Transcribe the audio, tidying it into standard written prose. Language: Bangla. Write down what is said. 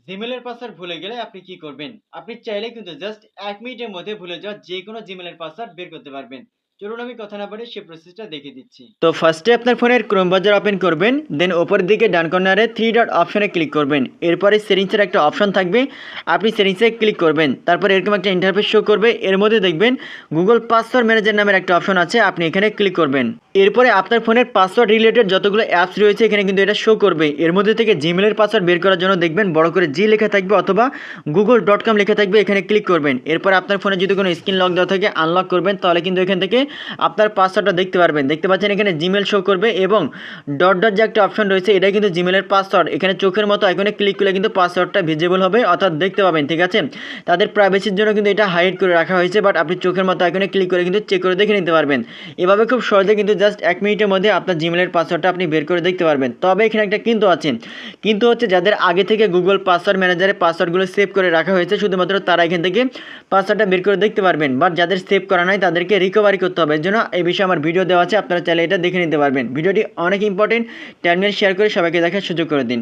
জিমেইলের পাসওয়ার্ড ভুলে গেলে আপনি কি করবেন? আপনি চাইলে কিন্তু জাস্ট ১ মিনিটের মধ্যে ভুলে যাওয়া যেকোনো জিমেইলের পাসওয়ার্ড বের করতে পারবেন। চলুন আমি কথা না বাড়িয়ে সেই প্রসেসটা দেখিয়ে দিচ্ছি। তো ফার্স্টে আপনার ফোনের ক্রোম ব্রাউজার ওপেন করবেন, দেন উপরের দিকে ডান কর্নারে 3 ডট অপশনে ক্লিক করবেন। এরপরে সেটিংসের একটা অপশন থাকবে, আপনি সেটিংসে ক্লিক করবেন। তারপর এরকম একটা ইন্টারফেস শো করবে, এর মধ্যে দেখবেন গুগল পাসওয়ার্ড ম্যানেজার নামের একটা অপশন আছে, আপনি এখানে ক্লিক করবেন। এরপরে আপনার ফোনের পাসওয়ার্ড রিলেটেড যতগুলো অ্যাপস রয়েছে এখানে কিন্তু এটা শো করবে। এর মধ্যে থেকে জিমেইলের পাসওয়ার্ড বের করার জন্য দেখবেন বড় করে জি লেখা থাকবে অথবা google.com লেখা থাকবে, এখানে ক্লিক করবেন। এরপর আপনার ফোনে যদি কোনো স্ক্রিন লক দেওয়া থাকে আনলক করবেন, তাহলে কিন্তু এখান থেকে আপনার পাসওয়ার্ডটা দেখতে পারবেন। দেখতে পাচ্ছেন এখানে জিমেইল শো করবে এবং ডট ডট যে একটা অপশন রয়েছে এটাই কিন্তু জিমেইলের পাসওয়ার্ড। এখানে চোখের মতো আইকনে ক্লিক করলে কিন্তু পাসওয়ার্ডটা ভিজিবল হবে অর্থাৎ দেখতে পাবেন, ঠিক আছে। তাদের প্রাইভেসির জন্য কিন্তু এটা হাইড করে রাখা হয়েছে, বাট আপনি চোখের মতো আইকনে ক্লিক করে কিন্তু চেক করে দেখে নিতে পারবেন। এভাবে খুব সহজে কিন্তু জাস্ট 1 মিনিটের মধ্যে আপনার জিমেইলের পাসওয়ার্ডটা আপনি বের করে দেখতে পারবেন। তবে এখানে একটা কিন্তু আছে, কিন্তু হচ্ছে যাদের আগে থেকে গুগল পাসওয়ার্ড ম্যানেজারে পাসওয়ার্ডগুলো সেভ করে রাখা হয়েছে শুধুমাত্র তারা এখান থেকে পাসওয়ার্ডটা বের করে দেখতে পারবেন, বাট যাদের সেভ করা নাই তাদেরকে রিকভারি করতে হবে। এর জন্য এই বিষয়ে আমার ভিডিও দেওয়া আছে, আপনারা চাইলে এটা দেখে নিতে পারবেন। ভিডিওটি অনেক ইম্পর্টেন্ট, টাইম শেয়ার করে সবাইকে দেখার সুযোগ করে দিন।